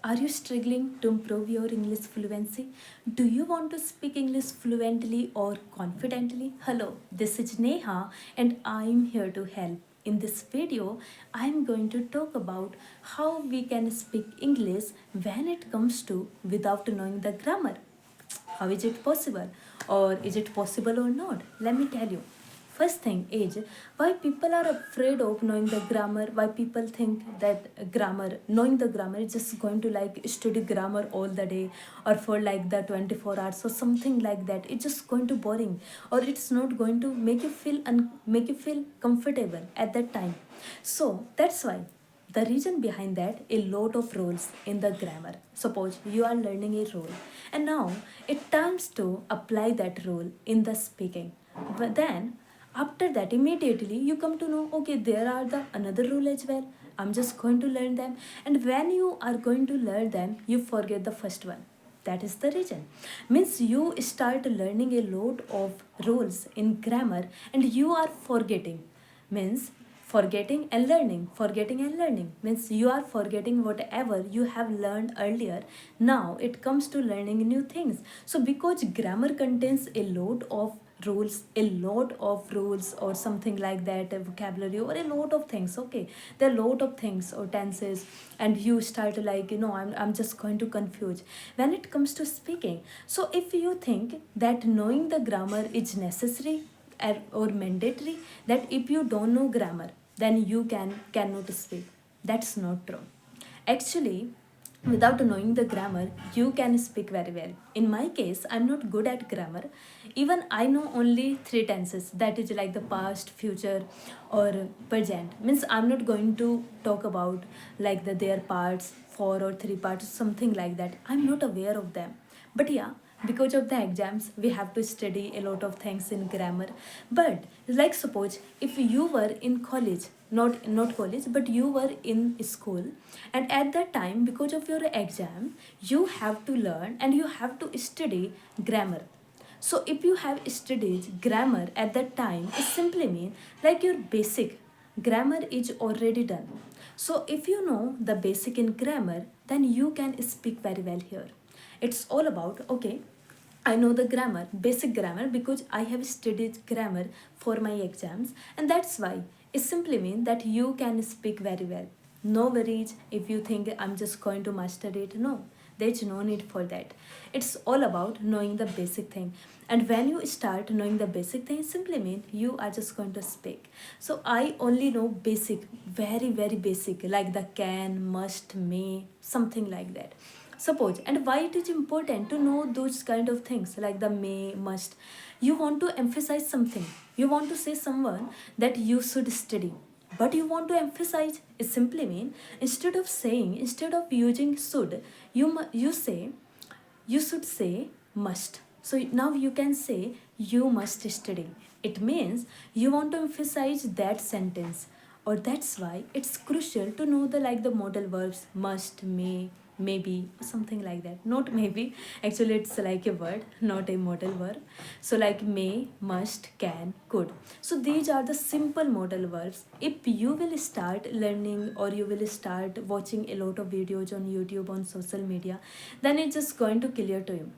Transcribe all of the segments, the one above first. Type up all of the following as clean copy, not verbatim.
Are you struggling to improve your English fluency? Do you want to speak English fluently or confidently? Hello, this is Neha and I'm here to help. In this video, I'm going to talk about how we can speak English when it comes to without knowing the grammar. How is it possible? Or is it possible or not? Let me tell you. First thing is why people are afraid of knowing the grammar, why people think that knowing the grammar is just going to like study grammar all the day or for like the 24 hours or something like that. It's just going to boring or it's not going to make you feel make you feel comfortable at that time. So that's why the reason behind that a lot of rules in the grammar. Suppose you are learning a rule and now it turns to apply that rule in the speaking. But then after that immediately you come to know okay there are the another rule as well. I'm just going to learn them and when you are going to learn them you forget the first one. That is the reason. Means you start learning a lot of rules in grammar and you are forgetting. Means forgetting and learning means you are forgetting whatever you have learned earlier. Now it comes to learning new things. So because grammar contains a lot of rules or something like that, a vocabulary or a lot of things, okay, there are a lot of things or tenses, and you start like I'm just going to confuse when it comes to speaking. So if you think that knowing the grammar is necessary or mandatory, that if you don't know grammar then you cannot speak, that's not true. Actually, without knowing the grammar you can speak very well. In my case, I'm not good at grammar. Even I know only three tenses, that is like the past, future or present. Means I'm not going to talk about like their parts, four or three parts, something like that. I'm not aware of them. But yeah, because of the exams we have to study a lot of things in grammar. But like suppose if you were in college, not college but you were in school, and at that time because of your exam you have to learn and you have to study grammar. So if you have studied grammar at that time, it simply means like your basic grammar is already done. So if you know the basic in grammar, then you can speak very well here. It's all about okay, I know the grammar, basic grammar, because I have studied grammar for my exams, and that's why it simply means that you can speak very well. No worries if you think I'm just going to master it. No, there's no need for that. It's all about knowing the basic thing. And when you start knowing the basic thing, it simply means you are just going to speak. So I only know basic, very, very basic, like the can, must, may, something like that. Suppose, and why it is important to know those kind of things like the may, must. You want to emphasize something. You want to say someone that you should study. But you want to emphasize, it simply mean instead of using should, you should say must. So now you can say you must study. It means you want to emphasize that sentence, or that's why it's crucial to know the like the modal verbs must, may, maybe, something like that. Not maybe, actually it's like a word, not a modal verb. So like may, must, can, could. So these are the simple modal verbs. If you will start learning or you will start watching a lot of videos on YouTube, on social media, then it's just going to clear to you.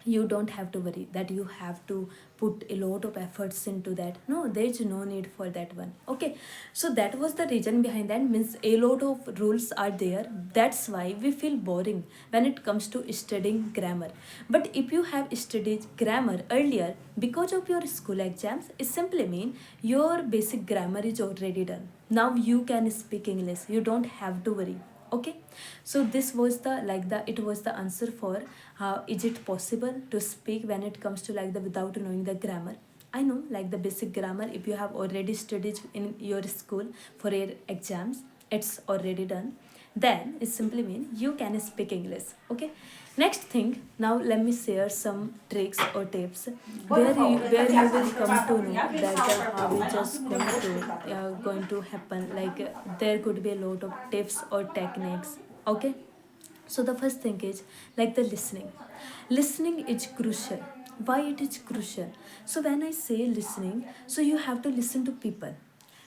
You don't have to worry that you have to put a lot of efforts into that. No, there's no need for that one. Okay, so that was the reason behind that. Means a lot of rules are there, that's why we feel boring when it comes to studying grammar. But if you have studied grammar earlier because of your school exams, it simply means your basic grammar is already done. Now you can speak English, you don't have to worry. Okay, so this was the like the it was the answer for how is it possible to speak when it comes to like the without knowing the grammar. I know like the basic grammar, if you have already studied in your school for your exams, it's already done. Then it simply means you can speak English. Okay, next thing, now let me share some tricks or tips where you will come to know that how it just going to happen. Like there could be a lot of tips or techniques. Okay, so the first thing is like the listening. Listening is crucial. Why it is crucial? So when I say listening, so you have to listen to people.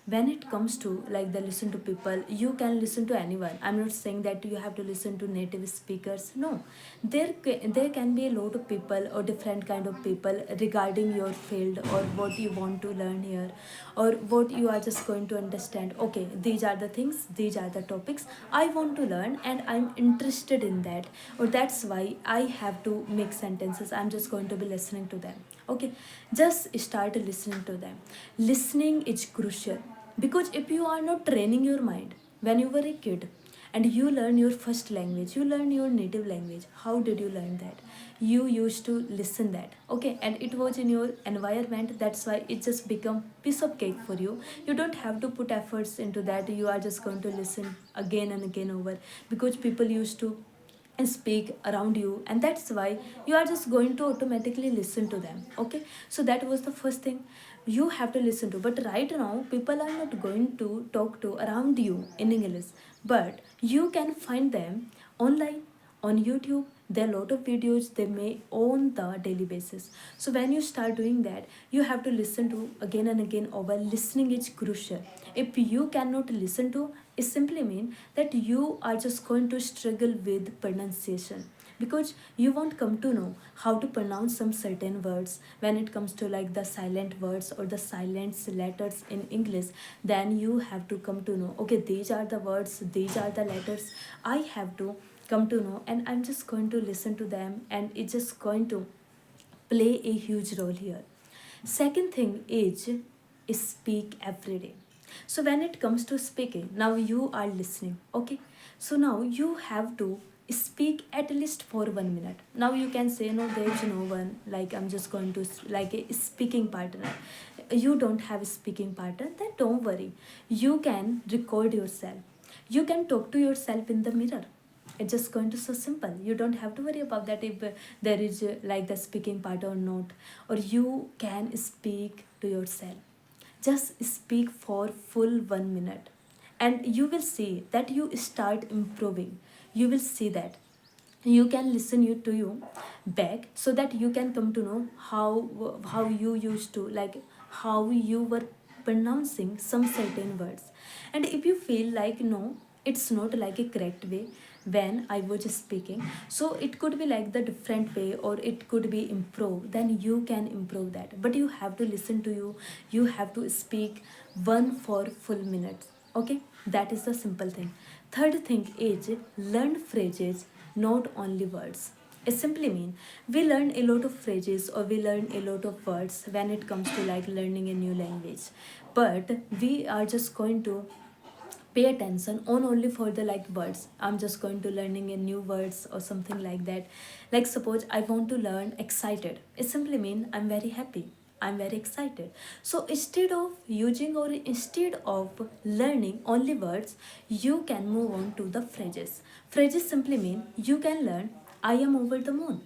when it comes to like the listen to people, you can listen to anyone. I'm not saying that you have to listen to native speakers, no. There can be a lot of people or different kind of people regarding your field or what you want to learn here, or what you are just going to understand. Okay, these are the things, these are the topics I want to learn and I'm interested in that, or that's why I have to make sentences, I'm just going to be listening to them. Okay, just start listening to them. Listening is crucial, because if you are not training your mind when you were a kid and you learn your first language, you learn your native language, how did you learn that? You used to listen that, okay, and it was in your environment, that's why it just become piece of cake for you. You don't have to put efforts into that, you are just going to listen again and again over, because people used to speak around you, and that's why you are just going to automatically listen to them. Okay, so that was the first thing you have to listen to. But right now people are not going to talk to around you in English, but you can find them online on YouTube. There are a lot of videos they make on the daily basis. So when you start doing that, you have to listen to again and again over. Listening is crucial. If you cannot listen to, it simply means that you are just going to struggle with pronunciation, because you won't come to know how to pronounce some certain words when it comes to like the silent words or the silent letters in English. Then you have to come to know, okay, these are the words, these are the letters I have to come to know, and I'm just going to listen to them, and it's just going to play a huge role here. Second thing is speak every day. So when it comes to speaking, now you are listening, okay? So now you have to speak at least for 1 minute. Now you can say, no, there is no one, like I'm just going to like a speaking partner. You don't have a speaking partner, then don't worry. You can record yourself. You can talk to yourself in the mirror. It's just going to so simple. You don't have to worry about that if there is like the speaking part or not. Or you can speak to yourself. Just speak for full 1 minute, and you will see that you start improving. You will see that you can listen you to you back, so that you can come to know how you used to like how you were pronouncing some certain words. And if you feel like no, it's not like a correct way when I was speaking, so it could be like the different way, or it could be improved, then you can improve that. But you have to listen to you. You have to speak one for full minutes. Okay, that is the simple thing. Third thing is learn phrases, not only words. It simply means we learn a lot of phrases or we learn a lot of words when it comes to like learning a new language. But we are just going to pay attention on only for the like words. I'm just going to learning a new words or something like that. Like suppose I want to learn excited. It simply means I'm very happy. I'm very excited. So instead of using or instead of learning only words, you can move on to the phrases. Phrases simply mean you can learn I am over the moon.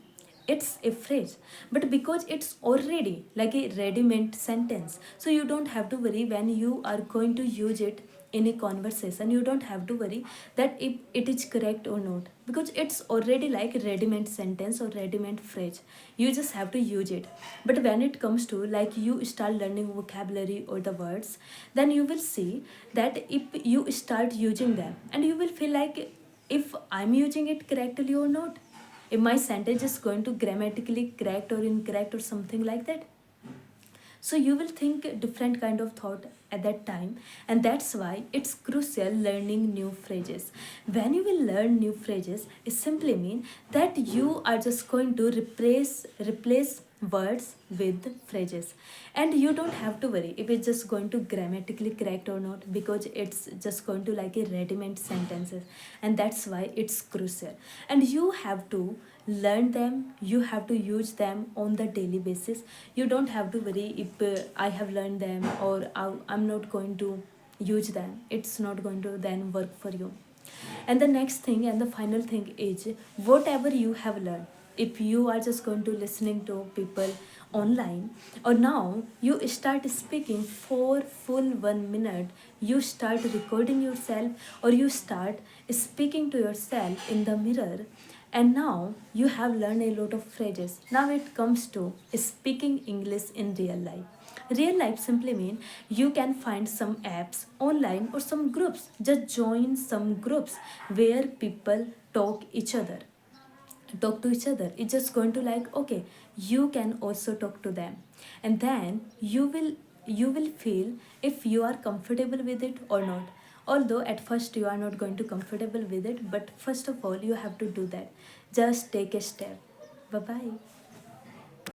It's a phrase, but because it's already like a ready-made sentence, so you don't have to worry when you are going to use it in a conversation. You don't have to worry that if it is correct or not, because it's already like ready-made sentence or ready-made phrase. You just have to use it. But when it comes to like you start learning vocabulary or the words, then you will see that if you start using them, and you will feel like if I'm using it correctly or not, if my sentence is going to grammatically correct or incorrect or something like that. So you will think different kind of thought at that time, and that's why it's crucial learning new phrases. When you will learn new phrases, it simply mean that you are just going to replace words with phrases, and you don't have to worry if it's just going to grammatically correct or not, because it's just going to like a ready-made sentences, and that's why it's crucial. And you have to learn them, you have to use them on the daily basis. You don't have to worry if I have learned them or I'm not going to use them, it's not going to then work for you. And the next thing and the final thing is whatever you have learned, if you are just going to listening to people online, or now you start speaking for full 1 minute, you start recording yourself, or you start speaking to yourself in the mirror, and now you have learned a lot of phrases. Now it comes to speaking English in real life. Real life simply mean you can find some apps online or some groups. Just join some groups where people talk to each other. It's just going to like, okay, you can also talk to them, and then you will feel if you are comfortable with it or not. Although at first you are not going to comfortable with it, but first of all you have to do that. Just take a step. Bye bye.